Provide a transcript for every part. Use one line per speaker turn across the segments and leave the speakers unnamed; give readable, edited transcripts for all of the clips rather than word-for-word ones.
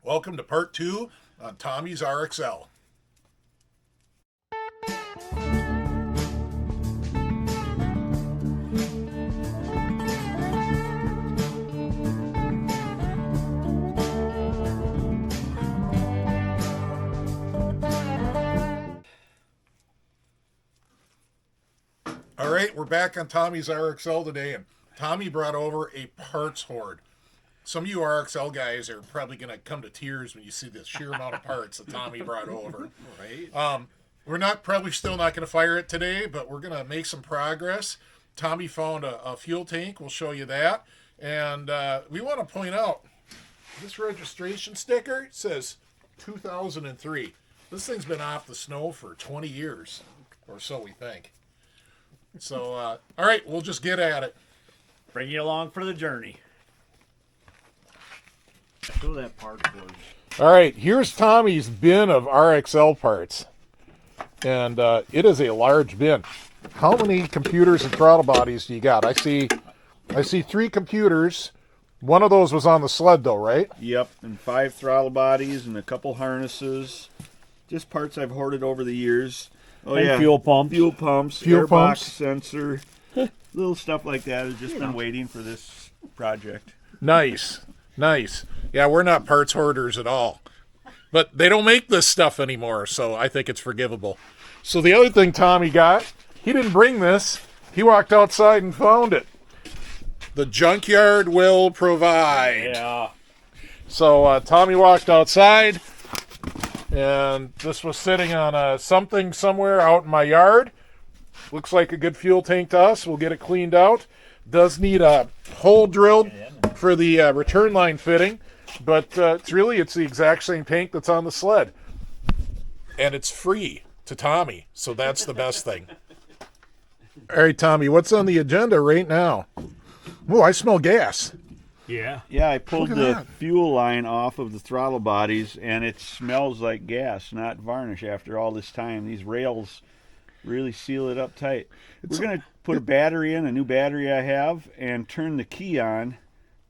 Welcome to part 2 on Tommy's RXL. All right, we're back on Tommy's RXL today, and Tommy brought over a parts hoard. Some of you RXL guys are probably going to come to tears when you see the sheer amount of parts that Tommy brought over.
Right.
We're probably still not going to fire it today, but we're going to make some progress. Tommy found a fuel tank. We'll show you that. And we want to point out, this registration sticker says 2003. This thing's been off the snow for 20 years, or so we think. So, all right, we'll just get at it.
Bring you along for the journey. Show that part for us.
All right, here's Tommy's bin of RXL parts. And it is a large bin. How many computers and throttle bodies do you got? I see 3 computers. One of those was on the sled though, right?
Yep, and 5 throttle bodies and a couple harnesses. Just parts I've hoarded over the years. Oh
And
yeah,
fuel pumps.
Fuel pumps, sensor, little stuff like that. I've just been waiting for this project.
Nice. Yeah, we're not parts hoarders at all. But they don't make this stuff anymore, so I think it's forgivable. So the other thing Tommy got, he didn't bring this. He walked outside and found it. The junkyard will provide.
Yeah.
So Tommy walked outside, and this was sitting on something somewhere out in my yard. Looks like a good fuel tank to us. We'll get it cleaned out. Does need a hole drilled for the return line fitting, but it's the exact same tank that's on the sled. And it's free to Tommy, so that's the best thing. All right, Tommy, what's on the agenda right now? Oh, I smell gas.
Yeah.
Yeah, I pulled
Look at
the
that.
fuel line off of the throttle bodies, and it smells like gas, not varnish. After all this time, these rails really seal it up tight. We're gonna put a battery in, a new battery I have, and turn the key on,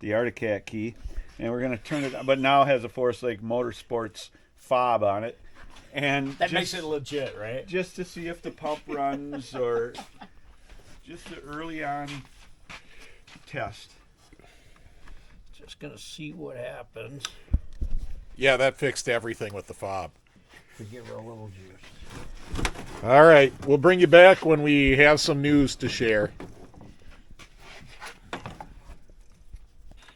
the Articat key, and we're gonna turn it on. But now it has a Forest Lake Motorsports fob on it, and
That makes it legit, right?
just to see if the pump runs or just an early on test.
Just gonna see what happens.
Yeah, that fixed everything with the fob.
To give her a little juice.
All right, we'll bring you back when we have some news to share.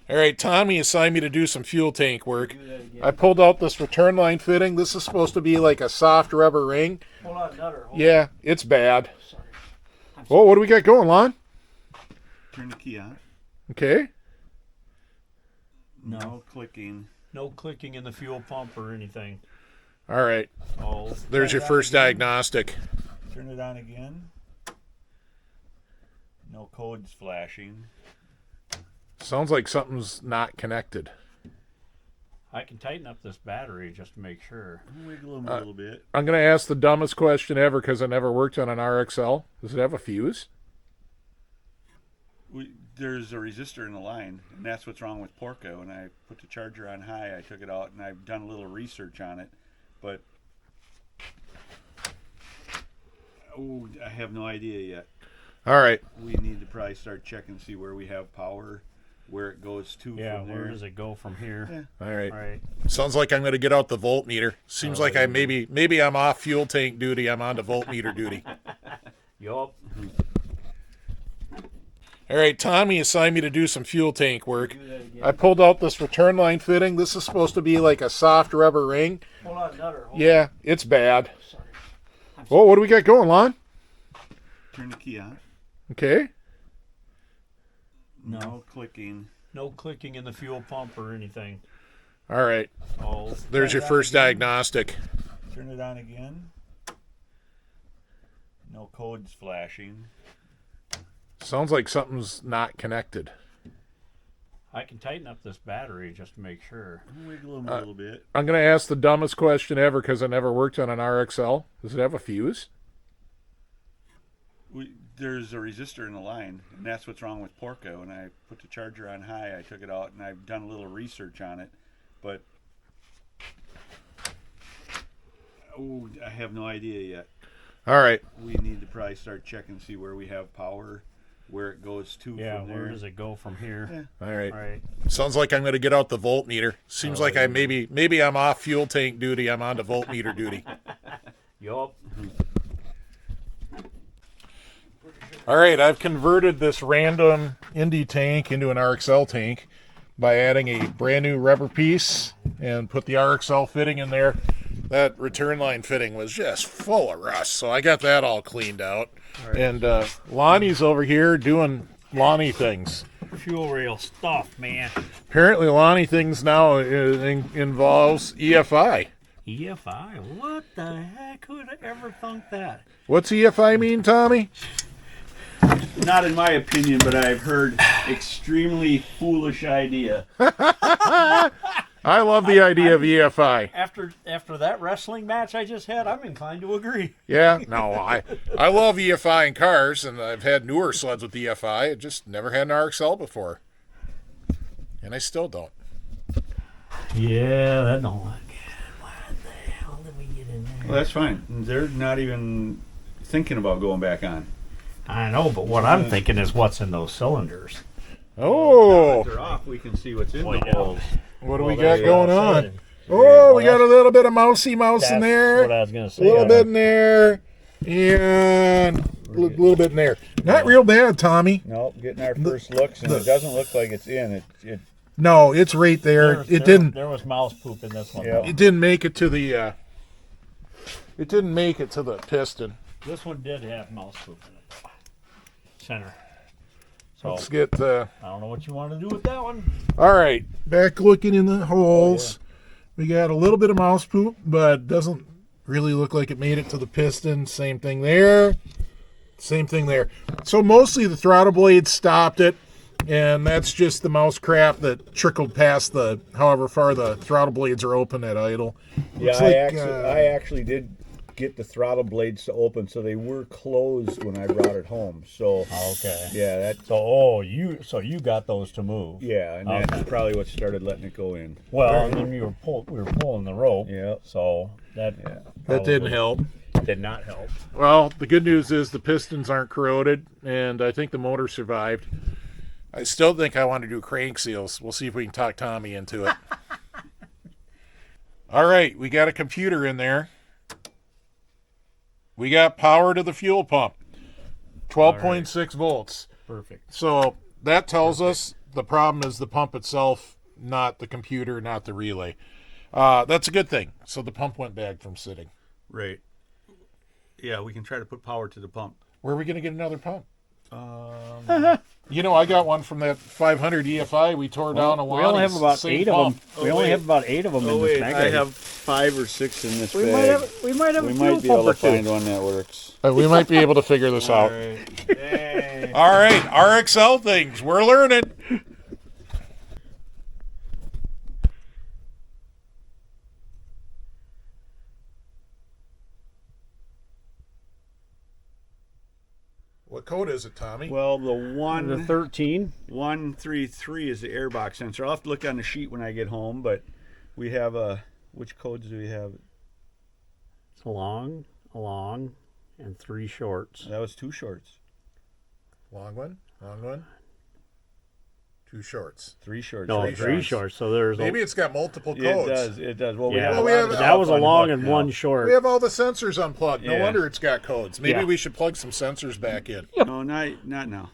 All right, Tommy assigned me to do some fuel tank work. I pulled out this return line fitting. This is supposed to be like a soft rubber ring.
Hold on, Nutter.
Yeah, it's bad.
Sorry.
Oh, what do we got going, Lon?
Turn the key on.
Okay.
No clicking.
No clicking in the fuel pump or anything.
All right,
Oh.
there's your first diagnostic.
Turn it on again. No codes flashing.
Sounds like something's not connected.
I can tighten up this battery just to make sure.
Wiggle them a little bit.
I'm going to ask the dumbest question ever because I never worked on an RXL. Does it have a fuse?
There's a resistor in the line, and that's what's wrong with Porco. And I put the charger on high. I took it out, and I've done a little research on it. But I have no idea yet.
All right.
We need to probably start checking, see where we have power, where it goes to
Yeah,
from
where
there.
does it go from here?
Yeah.
All right.
All right.
Sounds like I'm going to get out the voltmeter. Seems like I maybe I'm off fuel tank duty. I'm on to voltmeter duty.
Yup.
All right, Tommy assigned me to do some fuel tank work. I pulled out this return line fitting. This is supposed to be like a soft rubber ring.
Hold on, Nutter.
Yeah, it's bad.
Sorry.
Oh, what do we got going, Lon?
Turn the key on.
Okay.
No clicking.
No clicking in the fuel pump or anything.
All right,
Oh.
there's your first diagnostic.
Turn it on again. No codes flashing.
Sounds like something's not connected.
I can tighten up this battery just to make sure.
Wiggle them a little bit.
I'm going to ask the dumbest question ever because I never worked on an RXL. Does it have a fuse?
There's a resistor in the line, and that's what's wrong with Porco. And I put the charger on high. I took it out, and I've done a little research on it. But Oh, I have no idea yet.
All right.
We need to probably start checking, see where we have power, where it goes to
Yeah,
from there.
where does it go from here?
Yeah.
All right.
All right.
Sounds like I'm going to get out the voltmeter. Seems
Oh,
like I maybe I'm off fuel tank duty. I'm on to voltmeter duty.
Yup.
All right, I've converted this random Indy tank into an RXL tank by adding a brand new rubber piece and put the RXL fitting in there. That return line fitting was just full of rust, so I got that all cleaned out.
All right.
And Lonnie's over here doing Lonnie things.
Fuel rail stuff, man.
Apparently, Lonnie things now involves EFI.
EFI? What the heck? Who'd have ever thunk that?
What's EFI mean, Tommy?
Not in my opinion, but I've heard extremely foolish idea.
I love the idea of EFI.
After that wrestling match I just had, I'm inclined to agree.
Yeah, no, I love EFI in cars, and I've had newer sleds with EFI. I just never had an RXL before, and I still don't.
Yeah, that don't look good. What the hell did we get in there?
Well, that's fine. They're not even thinking about going back on.
I know, but what I'm thinking is what's in those cylinders.
Oh,
If they're off, we can see what's in
Well,
the
yeah.
holes.
what do
Well,
we got
there
going
you go.
on?
That's
Oh, we got a little bit of mousy mouse in there.
what I was going to
A
say.
little bit in there, and a little bit in there. Not real bad, Tommy.
Nope, getting our first looks, and it doesn't look like it's in. It
No, it's right there.
There was mouse poop in this one.
Yeah.
though.
It didn't make it to the. It didn't make it to the piston.
This one did have mouse poop in it. Center. So
Let's get.
I don't know what you want to do with that one.
All right, back looking in the holes. We got a little bit of mouse poop, but doesn't really look like it made it to the piston. Same thing there. Same thing there. So mostly the throttle blade stopped it, and that's just the mouse crap that trickled past the however far the throttle blades are open at idle.
Yeah,
Looks
I actually did get the throttle blades to open, so they were closed when I brought it home. So
Okay.
yeah, that
So you got those to move.
yeah, and
Okay.
that's probably what started letting it go in.
Well, and then we were pulling the rope.
Yeah.
So that
that didn't help.
Did not help.
Well, the good news is the pistons aren't corroded, and I think the motor survived. I still think I want to do crank seals. We'll see if we can talk Tommy into it. All right, we got a computer in there. We got power to the fuel pump, 12.6 volts.
Perfect.
So that tells us the problem is the pump itself, not the computer, not the relay. That's a good thing. So the pump went bad from sitting.
Right. Yeah, we can try to put power to the pump.
Where are we going to get another pump? You know, I got one from that 500 EFI we tore down a lot.
We only have about 8 of them. We only have about 8 of them in this magazine.
I have 5 or 6 in this
We
bag.
might have a
We
fuel
might be able
pump or
to
two.
find one that works.
We might be able to figure this out.
Hey.
All right, RXL things. We're learning. What code is it, Tommy?
Well, the
13.
133 is the airbox sensor. I'll have to look on the sheet when I get home, but we have which codes do we have?
It's long, and 3 shorts.
That was 2 shorts.
Long one. 2 shorts.
3 shorts.
No,
right?
3 shorts. So there's
Maybe it's got multiple
Yeah,
codes.
it does. Well,
Yeah,
Well, we have-
that was a long and
now.
1 short.
We have all the sensors unplugged. No
Yeah.
wonder it's got codes. Maybe
Yeah.
we should plug some sensors back in.
No, not now.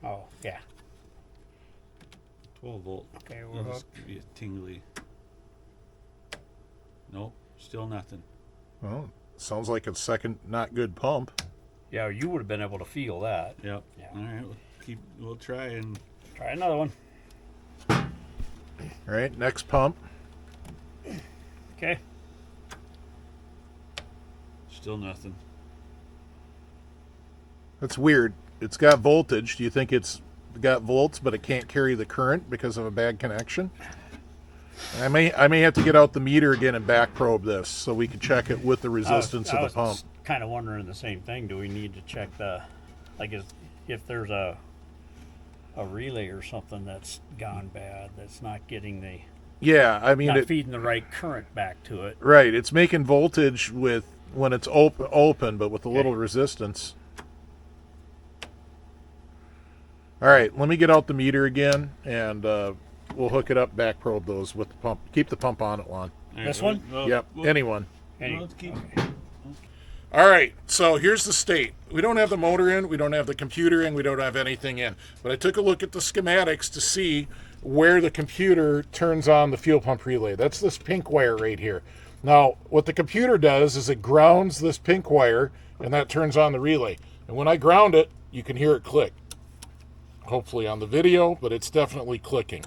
Oh, yeah.
12 volt.
Okay,
I'll just give you a tingly. Nope, still nothing.
Well, sounds like a second not good pump.
Yeah, you would have been able to feel that.
Yep.
Yeah.
All right, we'll try and
Try another one.
All right, next pump.
Okay.
still nothing.
That's weird. It's got voltage. Do you think it's got volts, but it can't carry the current because of a bad connection? I may have to get out the meter again and back probe this so we can check it with the resistance of the pump.
Kind of wondering the same thing. Do we need to check if there's a relay or something that's gone bad, that's not getting the
Yeah, I mean,
not feeding the right current back to it.
right. It's making voltage with when it's open, but with a little resistance. All right, let me get out the meter again, and we'll hook it up, back probe those with the pump. Keep the pump on it, Lon.
This one?
Yep, anyone.
Let's keep.
All right, so here's the state. We don't have the motor in, we don't have the computer in, we don't have anything in. But I took a look at the schematics to see where the computer turns on the fuel pump relay. That's this pink wire right here. Now, what the computer does is it grounds this pink wire, and that turns on the relay. And when I ground it, you can hear it click. Hopefully on the video, but it's definitely clicking.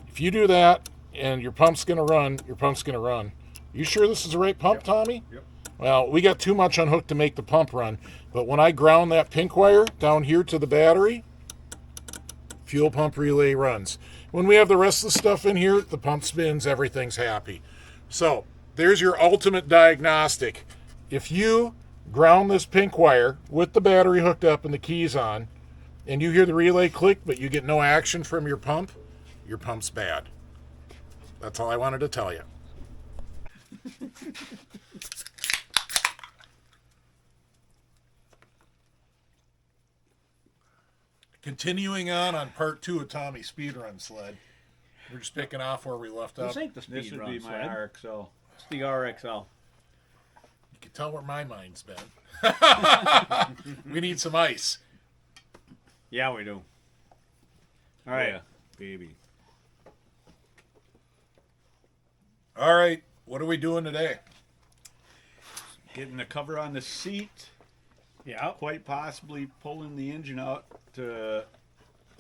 If you do that and your pump's going to run, your pump's going to run. You sure this is the right pump, Tommy?
Yep.
Well, we got too much unhooked to make the pump run, but when I ground that pink wire down here to the battery, fuel pump relay runs. When we have the rest of the stuff in here, the pump spins, everything's happy. So there's your ultimate diagnostic. If you ground this pink wire with the battery hooked up and the keys on, and you hear the relay click, but you get no action from your pump's bad. That's all I wanted to tell you. Continuing on part 2 of Tommy's speedrun sled. We're just picking off where we left off.
This ain't the
This
speed
would
run
be my
sled.
RXL.
It's the RXL.
You can tell where my mind's been. We need some ice.
Yeah, we do. All right.
Yeah, baby.
All right, what are we doing today?
Getting the cover on the seat.
Yeah.
Quite possibly pulling the engine out to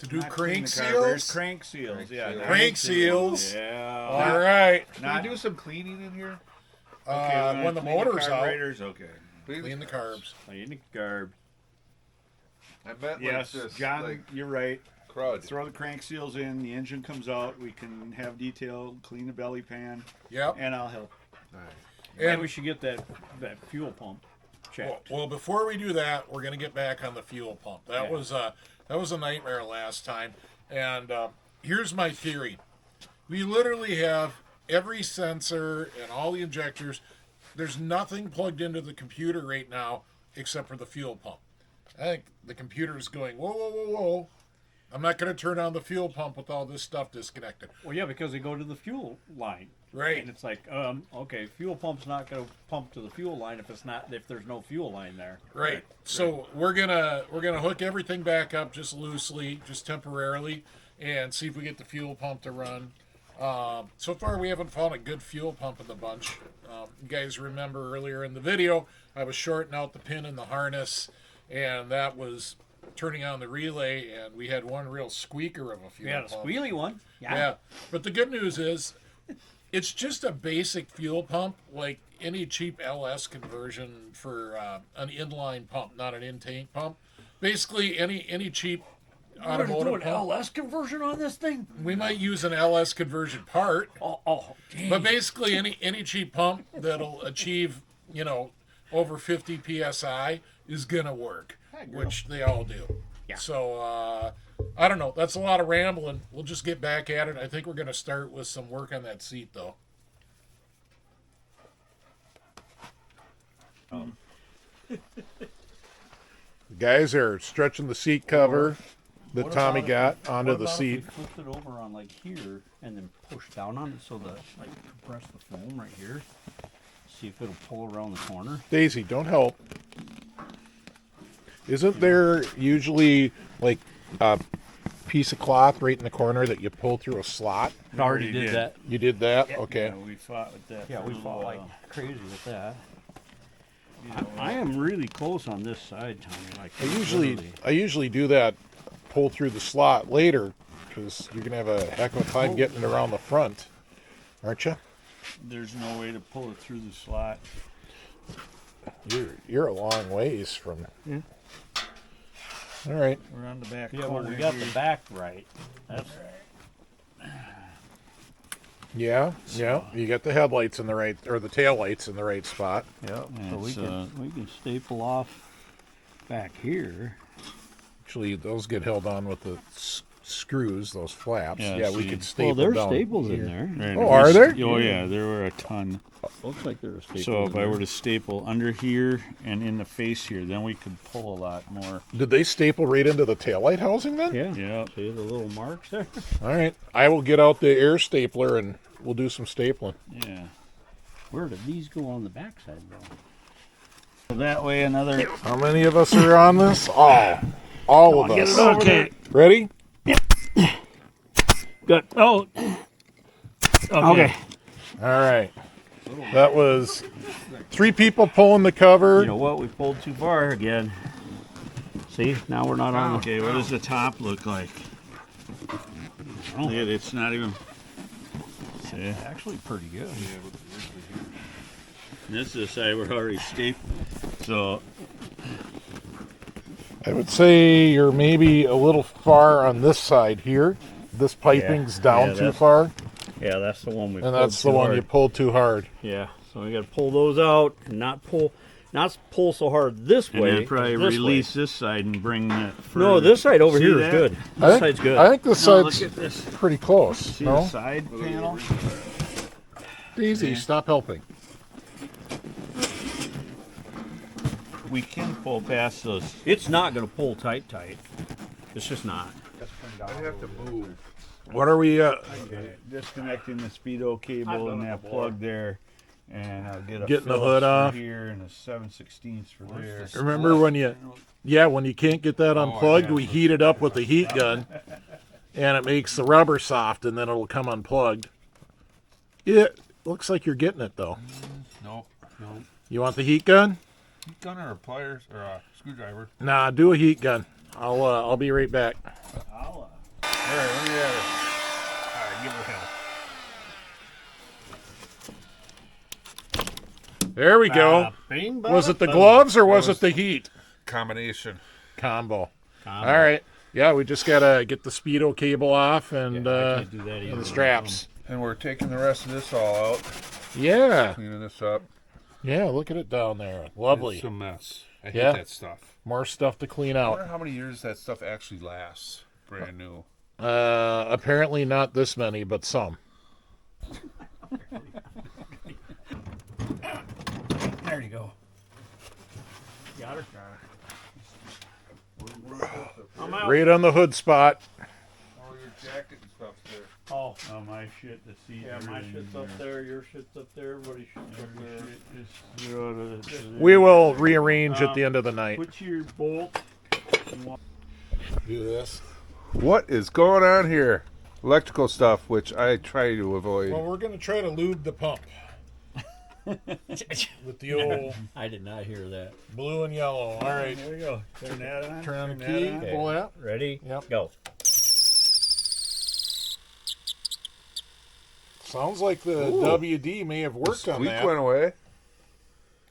Do
not
crank
clean the carburetors.
seals?
Crank seals, yeah.
Crank seals.
Yeah.
All right.
Not,
Can we do some cleaning in here?
okay, we're gonna
When the
clean
motor's out,
carburetors, okay.
clean the carbs.
Clean the carb.
I bet
Yes,
like this,
John,
like
you're right.
crud.
Throw the crank seals in, the engine comes out, we can have detail, clean the belly pan,
Yep.
and I'll help.
And we should get that fuel pump checked.
Well, before we do that, we're going to get back on the fuel pump. That
Yeah.
was a nightmare last time. And here's my theory: we literally have every sensor and all the injectors. There's nothing plugged into the computer right now except for the fuel pump. I think the computer is going, whoa, whoa, whoa, whoa. I'm not going to turn on the fuel pump with all this stuff disconnected.
Well, yeah, because they go to the fuel line.
Right.
And it's like, okay, fuel pump's not going to pump to the fuel line if there's no fuel line there.
Right. So we're gonna hook everything back up just loosely, just temporarily, and see if we get the fuel pump to run. So far, we haven't found a good fuel pump in the bunch. You guys remember earlier in the video, I was shorting out the pin in the harness, and that was turning on the relay, and we had one real squeaker of a fuel
We had a
pump.
squealy one.
Yeah. But the good news is, it's just a basic fuel pump, like any cheap LS conversion for an inline pump, not an in-tank pump. Basically, any cheap automotive pump.
LS conversion on this thing?
We might use an LS conversion part,
Oh, dang.
but basically any cheap pump that'll achieve, over 50 psi is gonna work, which they all do.
Yeah.
So I don't know. That's a lot of rambling. We'll just get back at it. I think we're gonna start with some work on that seat, though. The guys are stretching the seat cover that
What
Tommy
about
got onto
What
the
about
seat.
If we flipped it over on like here and then push down on it so that compress the foam right here. See if it'll pull around the corner.
Daisy, don't help. Isn't there usually like a piece of cloth right in the corner that you pull through a slot?
Already did that.
You did that? Okay.
Yeah, we fought with that.
Yeah,
for
we
a
fought
little
like
while.
crazy with that.
You know,
I am really close on this side, Tommy. Like literally.
I usually do that, pull through the slot later, because you're gonna have a heck of a time getting it around the front, aren't you?
there's no way to pull it through the slot.
You're a long ways from. All right.
We're on the back
Yeah, well,
corner
we got
here.
the back right. That's
Yeah. You got the headlights in the right, or the tail lights in the right spot.
yeah. So
It's,
we can staple off back here.
Actually, those get held on with the screws, those flaps.
Yeah,
Yeah, we
see.
could staple
Well, there's
down
staples
here.
in there.
Right,
Oh, are there?
Oh yeah, there were a ton.
Looks like there's staples.
So if
in
I
there.
were to staple under here and in the face here, then we could pull a lot more.
Did they staple right into the taillight housing then?
Yeah.
Yeah.
See the little marks there?
All right. I will get out the air stapler and we'll do some stapling.
Yeah.
Where did these go on the backside though?
So that way another.
How many of us are on this? All of
Get
us.
it over there.
Ready?
Good. Oh. Okay.
All right. That was 3 people pulling the cover.
You know what? We pulled too far again. See, now we're not on.
Okay, what does the top look like? Look at it, it's not even. See?
Actually, pretty good.
This is the side we're already stapled. So
I would say you're maybe a little far on this side here. This piping's down
Yeah,
too
that's-
far,
Yeah, that's the one we.
and
pulled
that's the
too
one
hard.
you pulled too hard.
Yeah, so we got to pull those out and not pull so hard this
and
way.
then probably
this
release this side and bring that.
Way. No, this side over
See
here is
that?
good.
I
This
think,
side's good.
I think this
No,
side's
look at this.
pretty close.
See
No?
the side panel?
Daisy, stop helping.
We can pull past those.
It's not going to pull tight. It's just not.
I have to move.
What are we,
Disconnecting the speedo cable and that plug there, and I'll get a
Getting the
Phillips
hood
for
off.
here and a 7/16 for there.
remember when when you can't get that unplugged, we heat it up with the heat gun, and it makes the rubber soft, and then it'll come unplugged. It looks like you're getting it, though.
Nope.
You want the heat gun?
Heat gun or pliers or a screwdriver?
Nah, do a heat gun. I'll be right back.
All right, let me have it.
All right, give her hell.
There we go.
Bing,
Was it the
boom.
gloves or was it the heat?
Combination.
Combo. All right. Yeah, we just gotta get the speedo cable off and
I can't do that
and
either.
the straps.
And we're taking the rest of this all out,
Yeah.
cleaning this up.
Yeah, look at it down there. Lovely.
It's a mess. I hate
Yeah.
that stuff.
More stuff to clean
I
out.
wonder how many years that stuff actually lasts. Brand new.
Apparently not this many, but some.
There you go. Got her. I'm out.
Right on the hood spot.
All your jacket and stuff there.
Oh,
Oh, my shit, the seat.
yeah, my shit's up there. Your shit's up there. Everybody's shit's up there.
We will rearrange at the end of the night.
Put your bolt.
Do this.
What is going on here? Electrical stuff, which I try to avoid.
Well, we're gonna try to lube the pump with the old
I did not hear that.
blue and yellow. All right.
There we go. Turn that on.
Turn on the
that
key.
on.
Pull that.
Ready?
Yep.
Go.
Sounds like the
Ooh.
WD may have worked on
Squeak
that.
went away.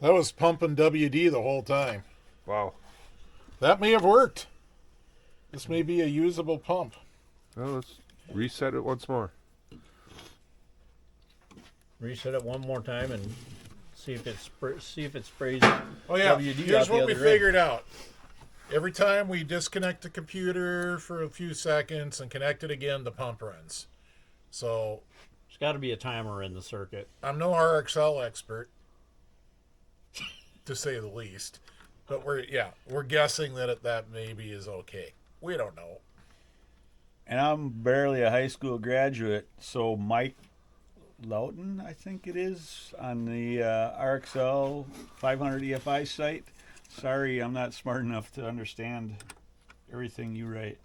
That was pumping WD the whole time.
Wow.
That may have worked. This may be a usable pump.
Well, let's reset it once more.
Reset it one more time and see if it sprays.
Oh yeah.
WD
Here's
out the
what we
other end.
figured out. Every time we disconnect the computer for a few seconds and connect it again, the pump runs. So
There's got to be a timer in the circuit.
I'm no RXL expert, to say the least. But we're guessing that that maybe is okay. We don't know.
And I'm barely a high school graduate, so Mike Loughton, I think it is, on the RXL 500 EFI site. Sorry, I'm not smart enough to understand everything you write.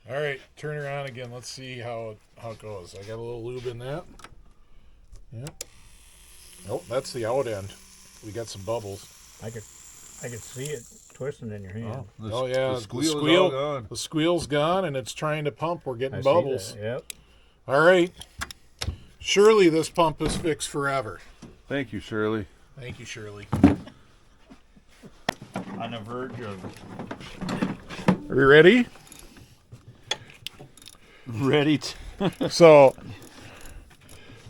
All right, turn her on again. Let's see how it goes. I got a little lube in that. Yep. Nope, that's the out end. We got some bubbles.
I could see it twisting in your hand.
Oh yeah,
The squeal is all gone.
the squeal's gone, and it's trying to pump. We're getting
I see
bubbles.
that, Yep.
All right. Surely this pump is fixed forever.
Thank you, Shirley.
Thank you, Shirley.
On the verge of
Are you ready?
ready to.
So,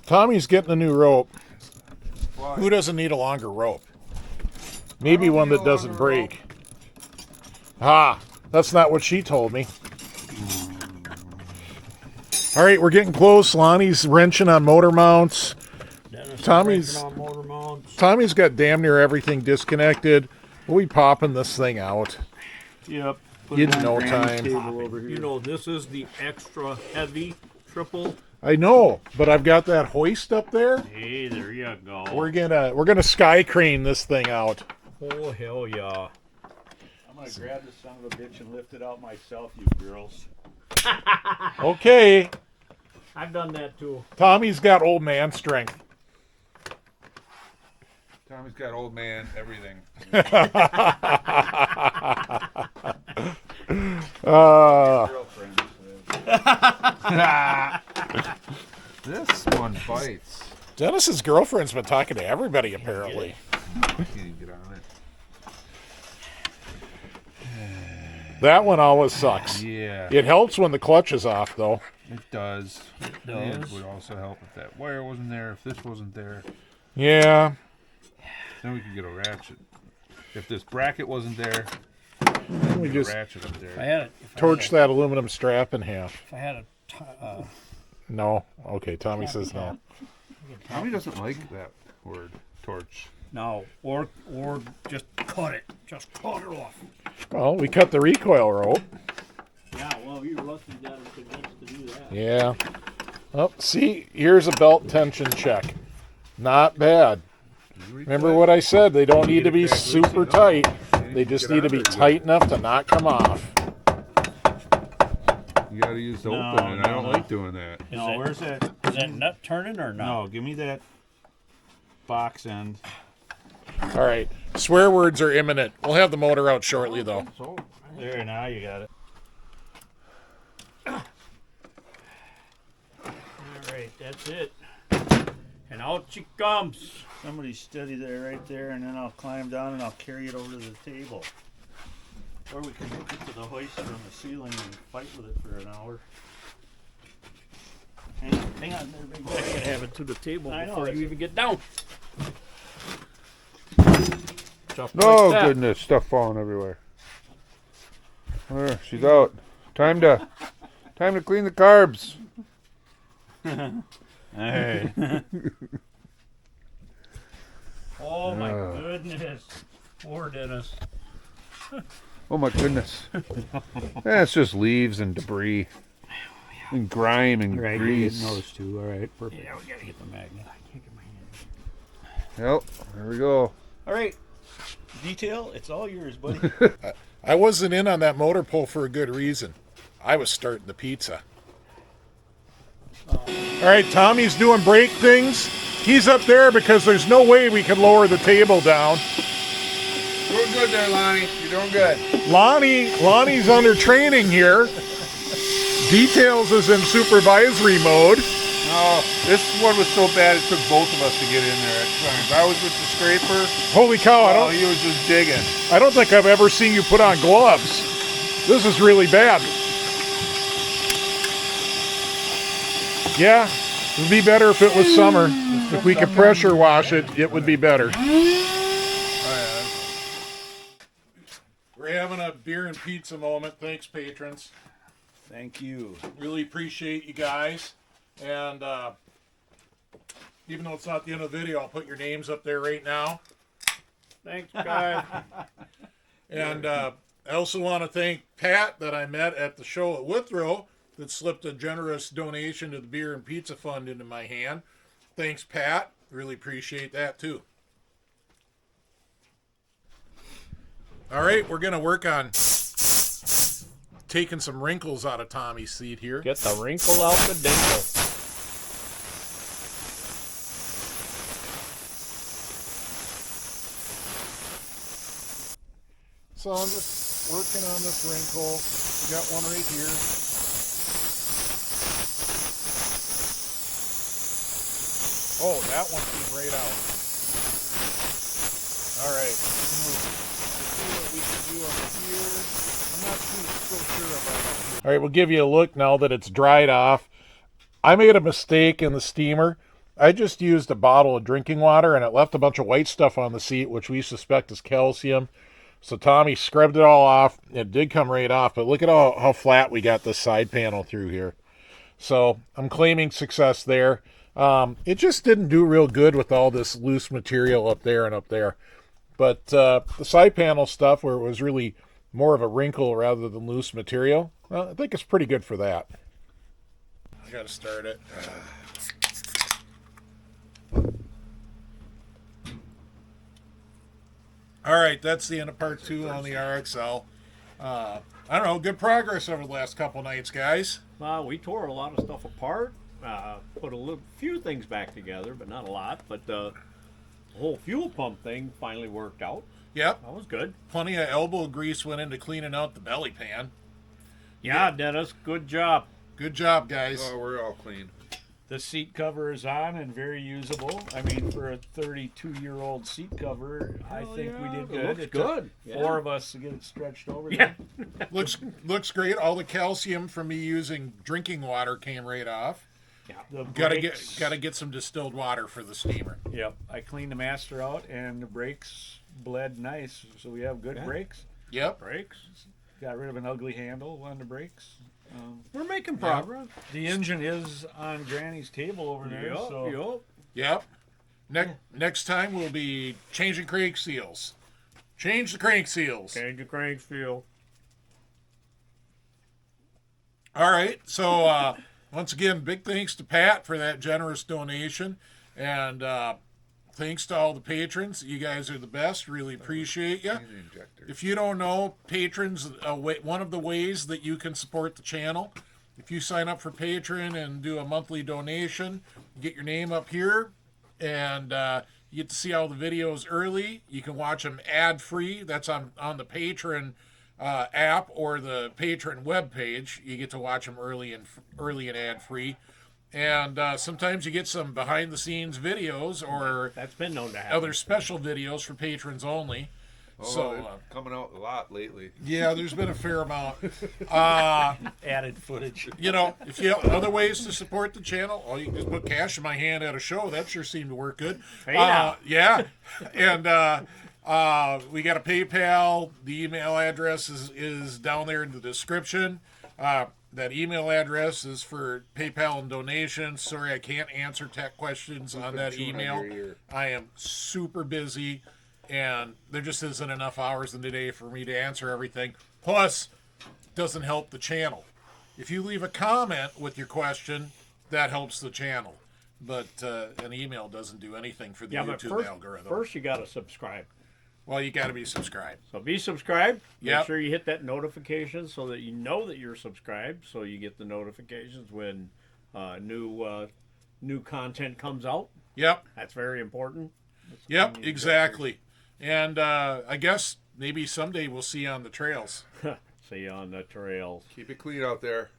Tommy's getting a new rope. Who doesn't need a longer rope? Maybe
don't
one
need
that
a
doesn't
longer rope.
break. Ah, That's not what she told me. All right, we're getting close. Lonnie's wrenching on motor mounts.
Dennis is
Tommy's-
wrenching on motor mounts.
Tommy's got damn near everything disconnected. We'll be popping this thing out.
Yep.
In no time.
You know, this is the extra heavy triple.
I know, but I've got that hoist up there.
Hey, there you go.
We're gonna sky crane this thing out.
Oh, hell yeah.
I'm gonna grab this son of a bitch and lift it out myself, you girls.
Okay,
I've done that too.
Tommy's got old man strength.
Tommy's got old man everything.
Girlfriend.
This one bites.
Dennis's girlfriend's been talking to everybody apparently.
Can you get on it?
That one always sucks.
Yeah,
It helps when the clutch is off, though.
it does.
does.
It would also help if that wire wasn't there. If this wasn't there,
Yeah.
then we could get a ratchet. If this bracket wasn't there,
We
get
just
a ratchet up
If I
there.
had it,
torch that aluminum strap in half.
if I had a
No. Okay, Tommy says no.
Tommy doesn't like that word, torch.
no, or just cut it. Just cut it off.
Well, we cut the recoil rope.
Yeah, well, you're lucky you got him convinced to do that.
Yeah. Oh, see, here's a belt tension check. Not bad. Remember what I said? They don't need to be super tight. They just need to be tight enough to not come off.
You gotta use the
No,
open, and I
no,
don't
no.
like doing that.
No, where's that?
Is that nut turning or not?
No, give me that box end.
All right. Swear words are imminent. We'll have the motor out shortly, though.
So,
There, now you got it.
all right, that's it. And out she comes.
Somebody steady there, right there, and then I'll climb down and I'll carry it over to the table. Or we can hook it to the hoist on the ceiling and fight with it for an hour. Hang on there, big
I
boy.
gotta have it to the table
I know,
before
that's
you
it.
even get down. Just
Oh
like that.
goodness, stuff falling everywhere. There, she's out. Time to clean the carbs.
Alright.
Oh my goodness. Poor Dennis.
Oh my goodness. That's just leaves and debris. And grime and
Right, you
grease.
getting those two. Alright, perfect.
Yeah, we gotta get the magnet. I can't get my hand.
Yep, there we go.
Alright. Detail, it's all yours, buddy.
I wasn't in on that motor pull for a good reason. I was starting the pizza. All right, Tommy's doing brake things. He's up there because there's no way we can lower the table down.
Doing good there, Lonnie. You're doing good.
Lonnie's under training here. Details is in supervisory mode.
Oh, this one was so bad it took both of us to get in there at times. I was with the scraper.
Holy cow,
Oh, he was just digging.
I don't think I've ever seen you put on gloves. This is really bad. Yeah, it would be better if it was summer. If we could pressure wash it, it would be better. We're having a beer and pizza moment. Thanks, patrons.
Thank you.
Really appreciate you guys. And even though it's not the end of the video, I'll put your names up there right now.
Thanks, guys.
And I also want to thank Pat that I met at the show at Withrow that slipped a generous donation to the Beer and Pizza Fund into my hand. Thanks, Pat. Really appreciate that, too. All right, we're going to work on taking some wrinkles out of Tommy's seat here.
Get the wrinkle out the dinkle.
So I'm just working on this wrinkle. We got one right here. Oh, that one came right out. All right. Let's see what we can do over here. I'm not so sure about it. All right, we'll give you a look now that it's dried off. I made a mistake in the steamer. I just used a bottle of drinking water and it left a bunch of white stuff on the seat, which we suspect is calcium. So Tommy scrubbed it all off. It did come right off, but look at how flat we got the side panel through here. So I'm claiming success there. It just didn't do real good with all this loose material up there and up there. But the side panel stuff, where it was really more of a wrinkle rather than loose material, well, I think it's pretty good for that. I got to start it. All right, that's the end of part 2 on the RXL. I don't know, good progress over the last couple nights, guys.
We tore a lot of stuff apart, put few things back together, but not a lot. But the whole fuel pump thing finally worked out.
Yep.
That was good.
Plenty of elbow grease went into cleaning out the belly pan.
Yeah, Dennis, good job.
Good job, guys.
Oh, we're all clean.
The seat cover is on and very usable. I mean, for a 32-year-old seat cover, I think we did good.
It looks good.
Four of us to get it stretched over
Yeah.
there.
Looks great. All the calcium from me using drinking water came right off.
The
Gotta
brakes-
get some distilled water for the steamer.
Yep. I cleaned the master out, and the brakes bled nice, so we have good brakes.
Yep.
brakes.
Got rid of an ugly handle on the brakes.
We're making progress.
The engine is on Granny's table over there. So
Yep. Next time we'll be changing crank seals. Change the crank seals.
Change the crank feel.
All right. So once again, big thanks to Pat for that generous donation, and thanks to all the patrons. You guys are the best. Really appreciate you. If you don't know, patrons, one of the ways that you can support the channel, if you sign up for Patreon and do a monthly donation, you get your name up here, and you get to see all the videos early. You can watch them ad-free. That's on the Patreon app or the Patreon webpage. You get to watch them early and ad-free. And sometimes you get some behind-the-scenes videos or
That's been known to happen.
other special videos for patrons only.
So coming out a lot lately.
Yeah, there's been a fair amount.
added footage.
You know, if you have other ways to support the channel, you can just put cash in my hand at a show. That sure seemed to work good. Yeah. And we got a PayPal. The email address is down there in the description. That email address is for PayPal and donations. Sorry, I can't answer tech questions on that email. I am super busy, and there just isn't enough hours in the day for me to answer everything. Plus, it doesn't help the channel. If you leave a comment with your question, that helps the channel. But an email doesn't do anything for the YouTube algorithm.
First you got to subscribe.
Well, you got to be subscribed.
So be subscribed.
Yep.
Make sure you hit that notification so that you know that you're subscribed, so you get the notifications when new content comes out.
Yep.
That's very important.
Yep, exactly. And I guess maybe someday we'll see you on the trails.
See you on the trails.
Keep it clean out there.